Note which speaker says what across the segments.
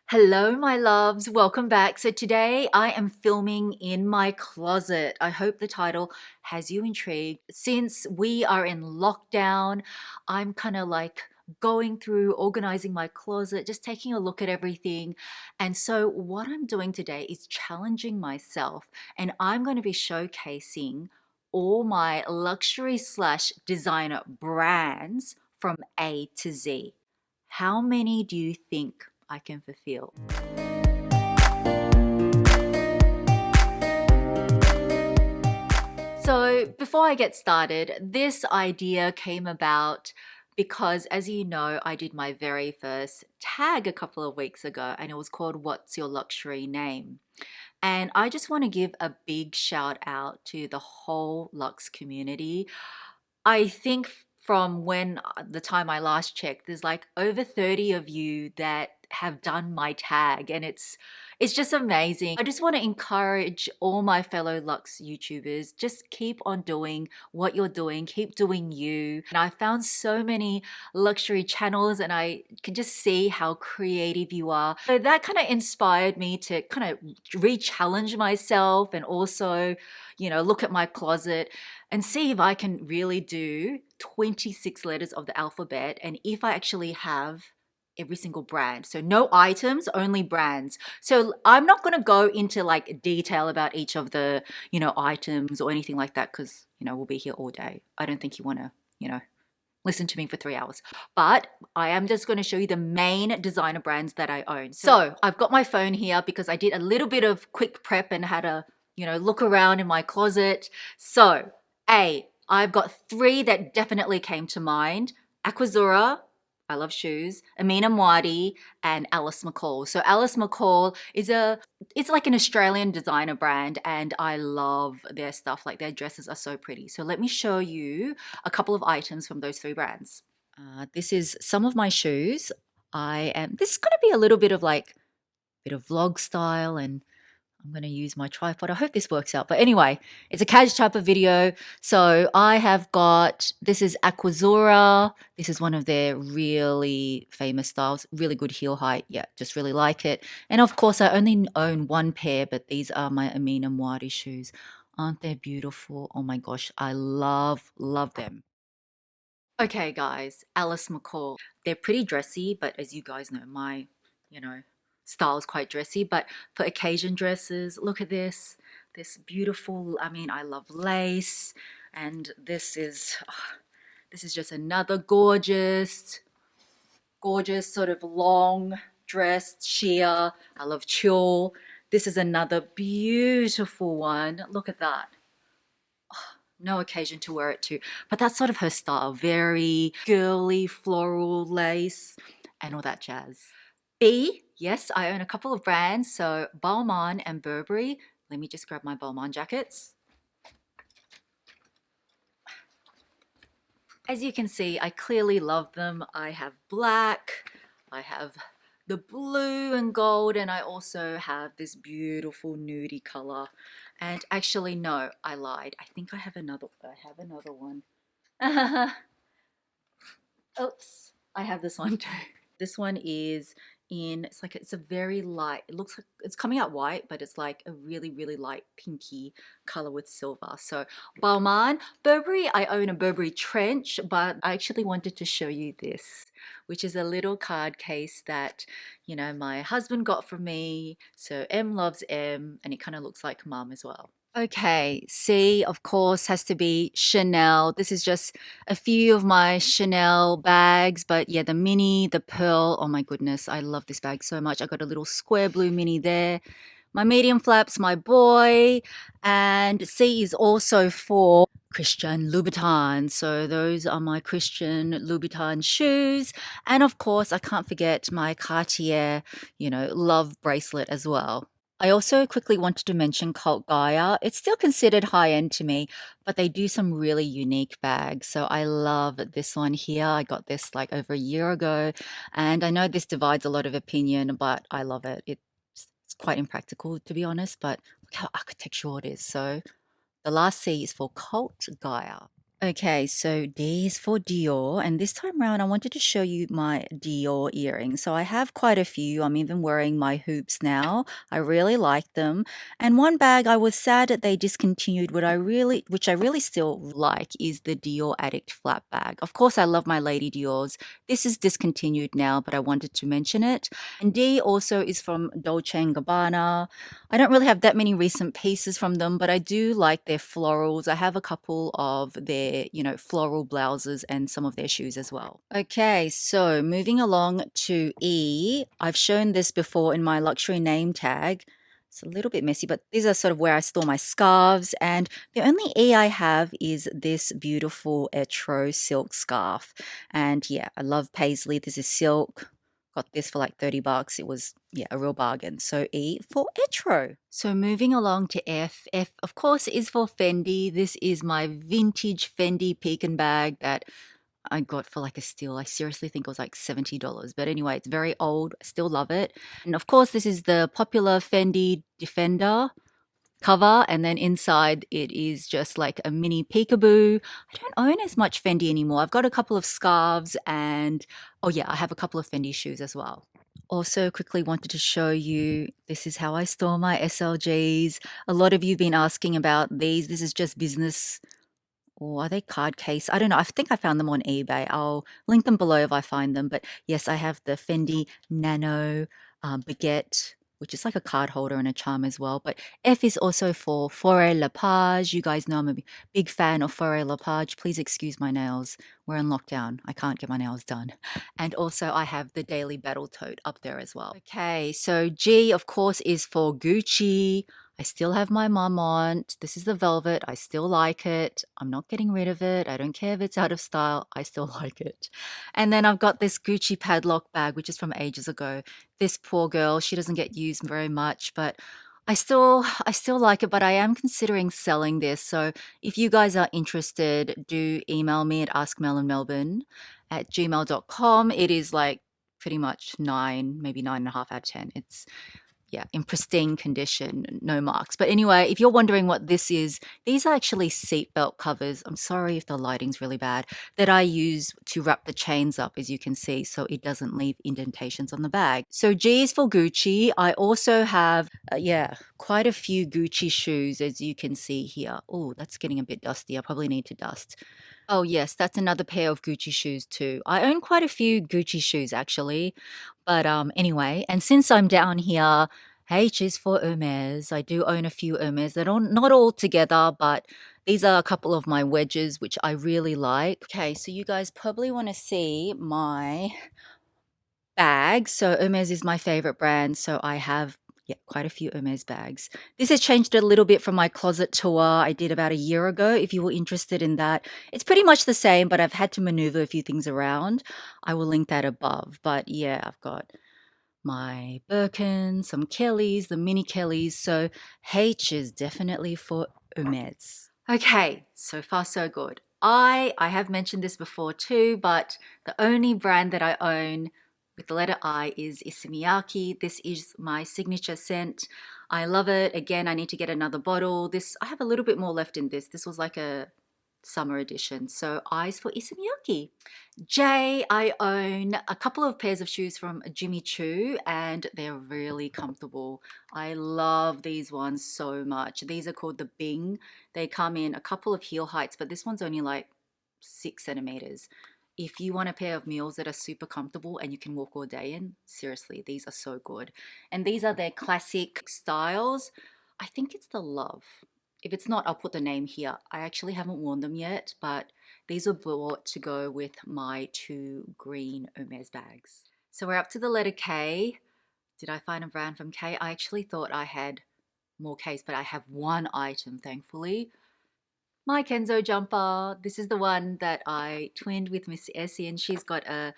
Speaker 1: Hello, my loves. Welcome back. So, today I am filming in my closet. I hope the title has you intrigued. Since we are in lockdown, I'm kind of like going through organizing my closet, just taking a look at everything. And so, what I'm doing today is challenging myself, and I'm going to be showcasing all my luxury slash designer brands from A to Z. How many do you think I can fulfill? So, before I get started, this idea came about because, as you know, I did my very first tag a couple of weeks ago, and it was called What's Your Luxury Name? And I just want to give a big shout out to the whole Lux community. I think from when the time I last checked, there's like over 30 of you that have done my tag, and it's just amazing. I just want to encourage all my fellow Lux YouTubers, just keep on doing what you're doing, keep doing you. And I found so many luxury channels, and I can just see how creative you are. So that kind of inspired me to kind of re-challenge myself, and also, look at my closet and see if I can really do 26 letters of the alphabet, and if I actually have every single brand. So no items, only brands. So I'm not going to go into like detail about each of the, items or anything like that, because, we'll be here all day. I don't think you want to, listen to me for 3 hours. But I am just going to show you the main designer brands that I own. So I've got my phone here because I did a little bit of quick prep and had a, look around in my closet. So I've got three that definitely came to mind. Aquazura, I love shoes, Amina Mwadi, and Alice McCall. So Alice McCall it's like an Australian designer brand, and I love their stuff. Like, their dresses are so pretty. So let me show you a couple of items from those three brands. This is some of my shoes. This is going to be a little bit of like, bit of vlog style, and I'm going to use my tripod. I hope this works out. But anyway, it's a cash type of video. So I have got, this is Aquazura. This is one of their really famous styles. Really good heel height. Yeah, just really like it. And of course, I only own one pair, but these are my Amina Mwadi shoes. Aren't they beautiful? Oh my gosh, I love them. Okay, guys, Alice McCall. They're pretty dressy, but as you guys know, my, you know, style is quite dressy. But for occasion dresses, look at this. This beautiful, I mean, I love lace. And this is just another gorgeous sort of long dress, sheer. I love tulle. This is another beautiful one. Look at that. No occasion to wear it to, but that's sort of her style. Very girly floral lace and all that jazz. B, yes, I own a couple of brands. So Balmain and Burberry. Let me just grab my Balmain jackets. As you can see, I clearly love them. I have black, I have the blue and gold, and I also have this beautiful nudie color. And actually, no, I lied. I think I have another one. Oops, I have this one too. This one is it's a very light, it looks like it's coming out white, but it's like a really, really light pinky color with silver. So Balmain. Burberry, I own a Burberry trench, but I actually wanted to show you this, which is a little card case that, my husband got for me. So M loves M, and it kind of looks like mum as well. Okay, C, of course, has to be Chanel. This is just a few of my Chanel bags, but yeah, the mini, the pearl, oh my goodness, I love this bag so much. I got a little square blue mini there. My medium flaps, my boy, and C is also for Christian Louboutin. So those are my Christian Louboutin shoes. And of course, I can't forget my Cartier, love bracelet as well. I also quickly wanted to mention Cult Gaia. It's still considered high end to me, but they do some really unique bags. So I love this one here. I got this like over a year ago, and I know this divides a lot of opinion, but I love it. It's quite impractical, to be honest, but look how architectural it is. So the last C is for Cult Gaia. Okay, so D is for Dior, and this time around I wanted to show you my Dior earrings. So I have quite a few. I'm even wearing my hoops now. I really like them. And one bag I was sad that they discontinued, which I really still like, is the Dior Addict flat bag. Of course, I love my Lady Dior's. This is discontinued now, but I wanted to mention it. And D also is from Dolce& and Gabbana. I don't really have that many recent pieces from them, but I do like their florals. I have a couple of their, floral blouses and some of their shoes as well. Okay, so moving along to E, I've shown this before in my luxury name tag. It's a little bit messy, but these are sort of where I store my scarves. And the only E I have is this beautiful Etro silk scarf. And yeah, I love paisley. This is silk. Got this for like 30 bucks. It was, yeah, a real bargain. So E for Etro. So moving along to F. F, of course, is for Fendi. This is my vintage Fendi Pekin bag that I got for like a steal. I seriously think it was like $70. But anyway, it's very old. I still love it. And of course, this is the popular Fendi Defender cover, and then inside it is just like a mini peekaboo. I don't own as much Fendi anymore. I've got a couple of scarves and oh yeah, I have a couple of Fendi shoes as well. Also quickly wanted to show you, this is how I store my SLGs. A lot of you have been asking about these. This is just business, or are they card case? I don't know. I think I found them on eBay. I'll link them below if I find them. But yes, I have the Fendi Nano Baguette, which is like a card holder and a charm as well. But F is also for Foray La Page. You guys know I'm a big fan of Foray La Page. Please excuse my nails. We're in lockdown. I can't get my nails done. And also I have the Daily Battle Tote up there as well. Okay, so G, of course, is for Gucci. I still have my Marmont. This is the velvet. I still like it. I'm not getting rid of it. I don't care if it's out of style. I still like it. And then I've got this Gucci padlock bag, which is from ages ago. This poor girl, she doesn't get used very much, but I still like it, but I am considering selling this. So if you guys are interested, do email me at askmelinmelbourne@gmail.com. It is like pretty much 9, maybe 9.5 out of 10. It's, yeah, in pristine condition, no marks. But anyway, if you're wondering what this is, these are actually seatbelt covers. I'm sorry if the lighting's really bad, that I use to wrap the chains up, as you can see, so it doesn't leave indentations on the bag. So G is for Gucci. I also have, yeah, quite a few Gucci shoes, as you can see here. Oh, that's getting a bit dusty. I probably need to dust. Oh, yes, that's another pair of Gucci shoes too. I own quite a few Gucci shoes actually. But anyway, and since I'm down here, H is for Hermes. I do own a few Hermes. They're not all together, but these are a couple of my wedges, which I really like. Okay, so you guys probably want to see my bags. So Hermes is my favorite brand. So I have, yeah, quite a few Hermes bags. This has changed a little bit from my closet tour I did about a year ago. If you were interested in that, it's pretty much the same, but I've had to maneuver a few things around. I will link that above. But yeah, I've got my Birkin, some Kellys, the mini Kellys. So H is definitely for Hermes. Okay, so far so good. I have mentioned this before too, but the only brand that I own with the letter I is Issey Miyake. This is my signature scent. I love it. Again, I need to get another bottle. I have a little bit more left in this. This was like a summer edition. So I's for Issey Miyake. J, I own a couple of pairs of shoes from Jimmy Choo and they're really comfortable. I love these ones so much. These are called the Bing. They come in a couple of heel heights, but this one's only like 6 centimeters. If you want a pair of mules that are super comfortable and you can walk all day in, seriously, these are so good. And these are their classic styles. I think it's the Love. If it's not, I'll put the name here. I actually haven't worn them yet, but these were bought to go with my 2 green Hermes bags. So we're up to the letter K. Did I find a brand from K? I actually thought I had more Ks, but I have one item, thankfully. My Kenzo jumper. This is the one that I twinned with Miss Essie, and she's got a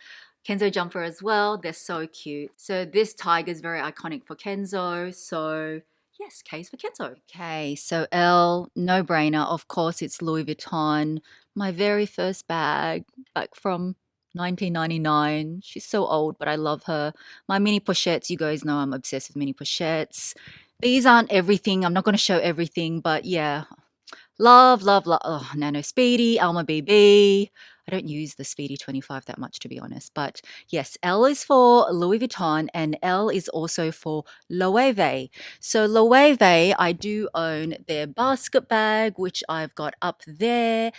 Speaker 1: Kenzo jumper as well. They're so cute. So this tiger is very iconic for Kenzo. So yes, K's for Kenzo. Okay, so L, no brainer. Of course, it's Louis Vuitton. My very first bag back from 1999. She's so old, but I love her. My mini pochettes, you guys know I'm obsessed with mini pochettes. These aren't everything. I'm not going to show everything, but yeah, Love, love, love. Oh, Nano Speedy, Alma BB. I don't use the Speedy 25 that much, to be honest. But yes, L is for Louis Vuitton and L is also for Loewe. So Loewe, I do own their basket bag, which I've got up there.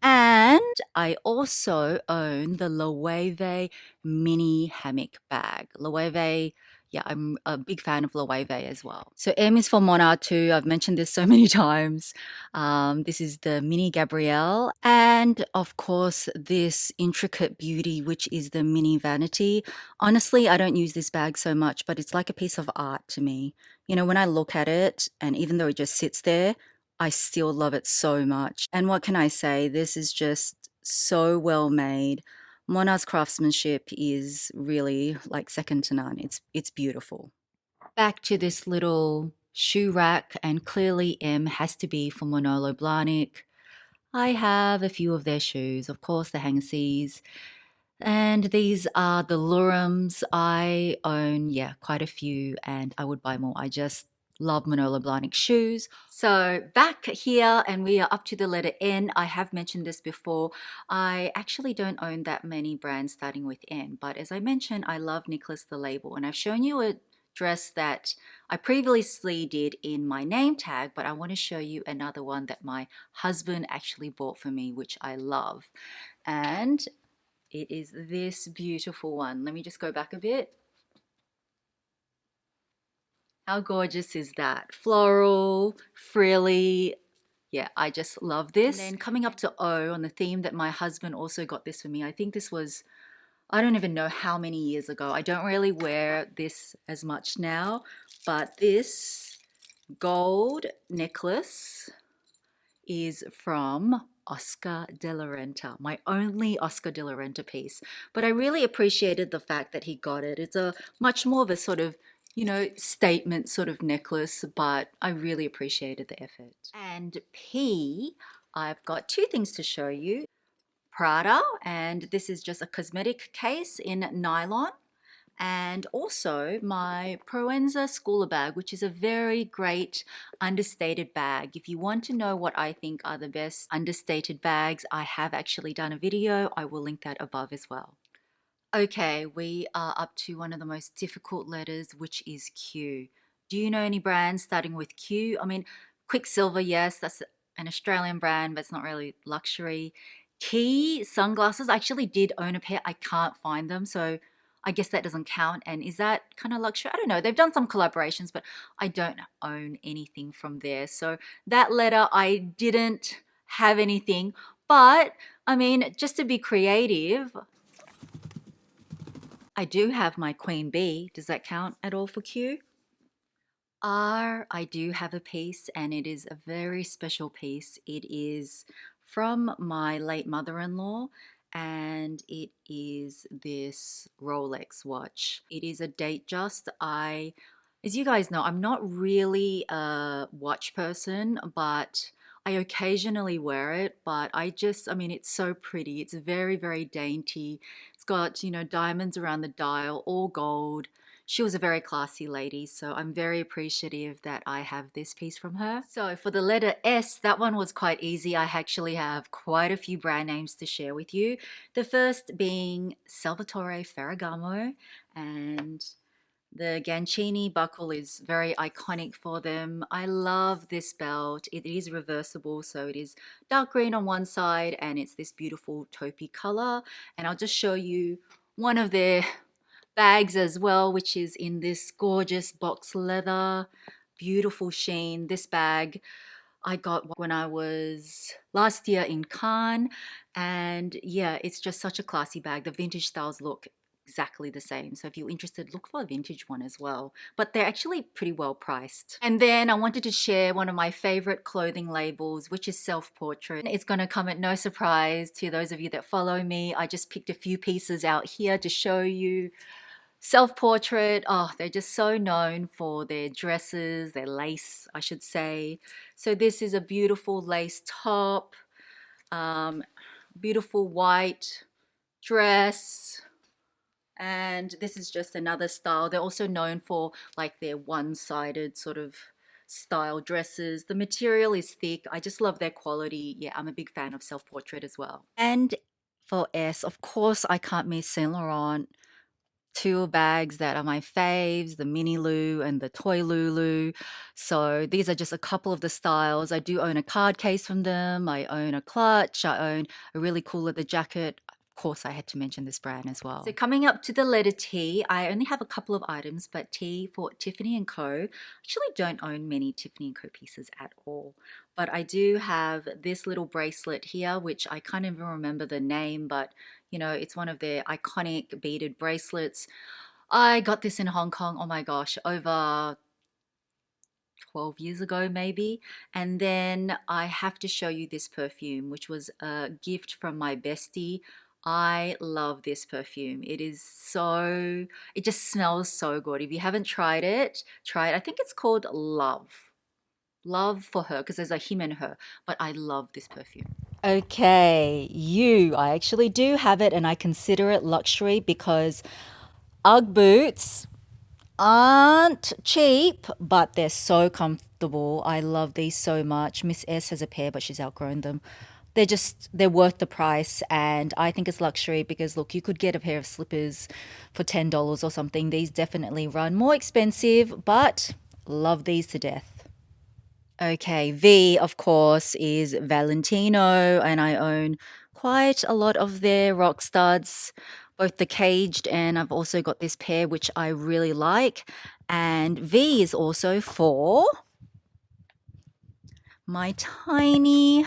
Speaker 1: And I also own the Loewe mini hammock bag. Loewe, yeah, I'm a big fan of Loewe as well. So M is for Mona too. I've mentioned this so many times. This is the mini Gabrielle. And of course, this intricate beauty, which is the mini vanity. Honestly, I don't use this bag so much, but it's like a piece of art to me. You know, when I look at it, and even though it just sits there, I still love it so much. And what can I say? This is just so well made. Mona's craftsmanship is really like second to none. It's beautiful. Back to this little shoe rack, and clearly M has to be for Manolo Blahnik. I have a few of their shoes, of course, the Hangseys. And these are the Lurums. I own, yeah, quite a few, and I would buy more. I just love Manolo Blahnik shoes. So back here, and we are up to the letter N. I have mentioned this before. I actually don't own that many brands starting with N, but as I mentioned, I love Nicholas the Label, and I've shown you a dress that I previously did in my name tag, but I want to show you another one that my husband actually bought for me, which I love. And it is this beautiful one. Let me just go back a bit. How gorgeous is that? Floral, frilly. Yeah, I just love this. And then coming up to O on the theme that my husband also got this for me. I think this was, I don't even know how many years ago. I don't really wear this as much now, but this gold necklace is from Oscar de la Renta, my only Oscar de la Renta piece. But I really appreciated the fact that he got it. It's a much more of a sort of, you know, statement sort of necklace, but I really appreciated the effort. And P, I've got two things to show you. Prada, and this is just a cosmetic case in nylon. And also my Proenza Schooler bag, which is a very great understated bag. If you want to know what I think are the best understated bags, I have actually done a video. I will link that above as well. Okay, we are up to one of the most difficult letters, which is Q. Do you know any brands starting with Q? I mean, Quicksilver, yes, that's an Australian brand, but it's not really luxury. Key sunglasses, I actually did own a pair. I can't find them, so I guess that doesn't count. And is that kind of luxury? I don't know. They've done some collaborations, but I don't own anything from there. So that letter, I didn't have anything. But I mean, just to be creative, I do have my queen bee. Does that count at all for Q? R, I do have a piece, and it is a very special piece. It is from my late mother-in-law, and it is this Rolex watch. It is a Datejust. As you guys know, I'm not really a watch person, but I occasionally wear it. But I mean, it's so pretty. It's very, very dainty. It's got, you know, diamonds around the dial, all gold. She was a very classy lady, so I'm very appreciative that I have this piece from her. So for the letter S, that one was quite easy. I actually have quite a few brand names to share with you. The first being Salvatore Ferragamo, and the Gancini buckle is very iconic for them. I love this belt. It is reversible, so it is dark green on one side and it's this beautiful taupey color. And I'll just show you one of their bags as well, which is in this gorgeous box leather, beautiful sheen. This bag I got when I was last year in Cannes, and yeah, it's just such a classy bag. The vintage styles look exactly the same, so if you're interested, look for a vintage one as well, but they're actually pretty well priced. And then I wanted to share one of my favorite clothing labels, which is Self Portrait. It's going to come at no surprise to those of you that follow me. I just picked a few pieces out here to show you. Self Portrait, oh, they're just so known for their dresses, their lace, I should say. So this is a beautiful lace top, beautiful white dress, and this is just another style. They're also known for like their one-sided sort of style dresses. The material is thick. I just love their quality. Yeah, I'm a big fan of self-portrait as well. And for S, of course, I can't miss Saint Laurent. Two bags that are my faves, the Mini Lou and the Toy Lulu. So these are just a couple of the styles. I do own a card case from them. I own a clutch. I own a really cool leather jacket. Of course, I had to mention this brand as well. So coming up to the letter T, I only have a couple of items, but T for Tiffany & Co. I actually don't own many Tiffany & Co pieces at all. But I do have this little bracelet here, which I can't even remember the name, but you know, it's one of their iconic beaded bracelets. I got this in Hong Kong, oh my gosh, over 12 years ago maybe. And then I have to show you this perfume, which was a gift from my bestie. I love this perfume. It is so, it just smells so good. If you haven't tried it, try it. I think it's called Love. Love for her, because there's a him and her, but I love this perfume. Okay, I actually do have it and I consider it luxury because Ugg boots aren't cheap, but they're so comfortable. I love these so much. Miss S has a pair, but she's outgrown them. They're worth the price, and I think it's luxury because look, you could get a pair of slippers for $10 or something. These definitely run more expensive, but love these to death. Okay, V, of course, is Valentino, and I own quite a lot of their rock studs, both the caged, and I've also got this pair which I really like. And V is also for my tiny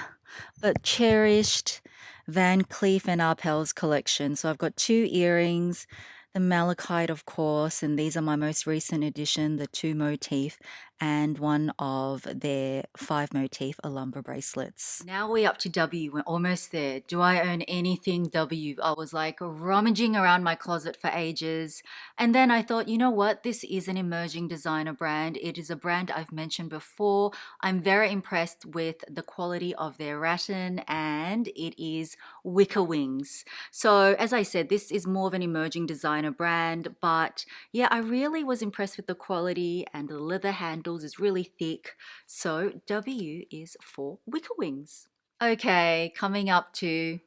Speaker 1: but cherished Van Cleef and Arpels collection. So I've got two earrings, the malachite, of course, and these are my most recent addition, the two motif, and one of their five motif Alhambra bracelets. Now we're up to W. We're almost there. Do I own anything W? I was like rummaging around my closet for ages. And then I thought, you know what? This is an emerging designer brand. It is a brand I've mentioned before. I'm very impressed with the quality of their rattan, and it is Wicker Wings. So as I said, this is more of an emerging designer brand, but yeah, I really was impressed with the quality, and the leather handles is really thick. So W is for Wicker Wings. Okay, coming up to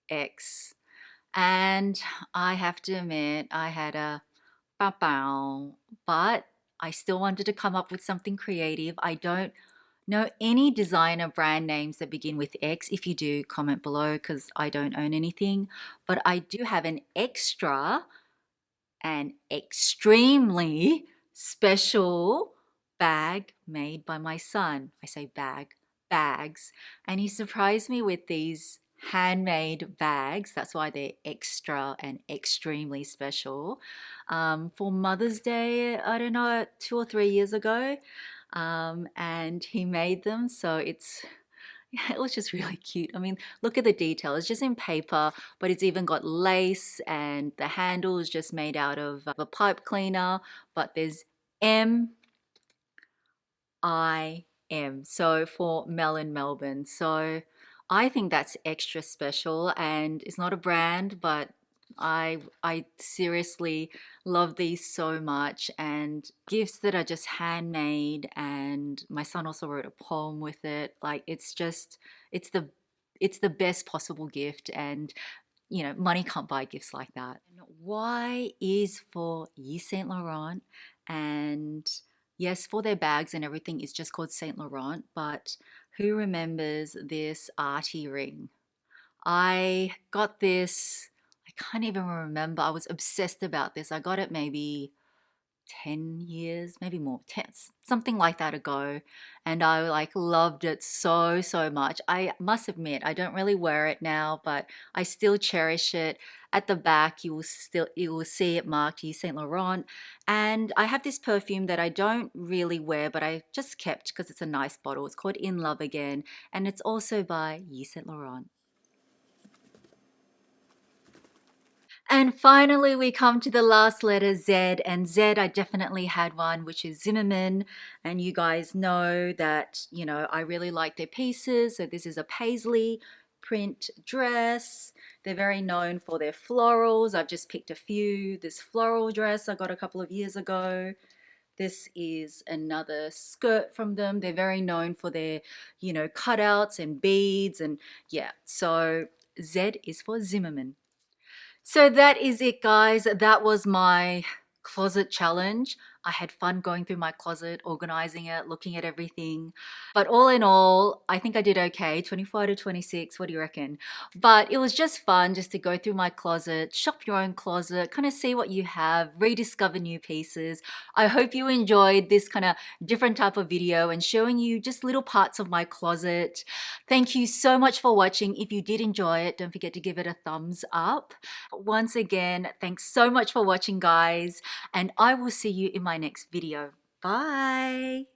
Speaker 1: X. And I have to admit, I had a bow, but I still wanted to come up with something creative. I don't know any designer brand names that begin with X. If you do, comment below because I don't own anything. But I do have an extra and extremely special bag made by my son. I say bags. And he surprised me with these handmade bags. That's why they're extra and extremely special. For Mother's Day, I don't know, 2 or 3 years ago. And he made them. So it was just really cute. I mean, look at the detail. It's just in paper, but it's even got lace, and the handle is just made out of a pipe cleaner, but there's M-I-M. So for Melbourne. So I think that's extra special, and it's not a brand, but I seriously love these so much, and gifts that are just handmade, and my son also wrote a poem with it. Like it's the it's the best possible gift, and you know, money can't buy gifts like that. And Y is for Yves Saint Laurent, and yes, for their bags and everything, it's just called Saint Laurent, but who remembers this arty ring? I got this, I can't even remember. I was obsessed about this. I got it maybe 10 years, maybe more, 10, something like that ago. And I like loved it so much. I must admit, I don't really wear it now, but I still cherish it. At the back, you will see it marked Yves Saint Laurent. And I have this perfume that I don't really wear, but I just kept because it's a nice bottle. It's called In Love Again, and it's also by Yves Saint Laurent. And finally, we come to the last letter, Z. And Z, I definitely had one, which is Zimmermann. And you guys know that, you know, I really like their pieces. So this is a paisley print dress. They're very known for their florals. I've just picked a few. This floral dress I got a couple of years ago. This is another skirt from them. They're very known for their, cutouts and beads, and yeah. So Z is for Zimmerman. So that is it, guys. That was my closet challenge. I had fun going through my closet, organizing it, looking at everything. But all in all, I think I did okay. 24 to 26. What do you reckon? But it was just fun just to go through my closet, shop your own closet, kind of see what you have, rediscover new pieces. I hope you enjoyed this kind of different type of video and showing you just little parts of my closet. Thank you so much for watching. If you did enjoy it, don't forget to give it a thumbs up. Once again, thanks so much for watching, guys, and I will see you in my next video. Bye.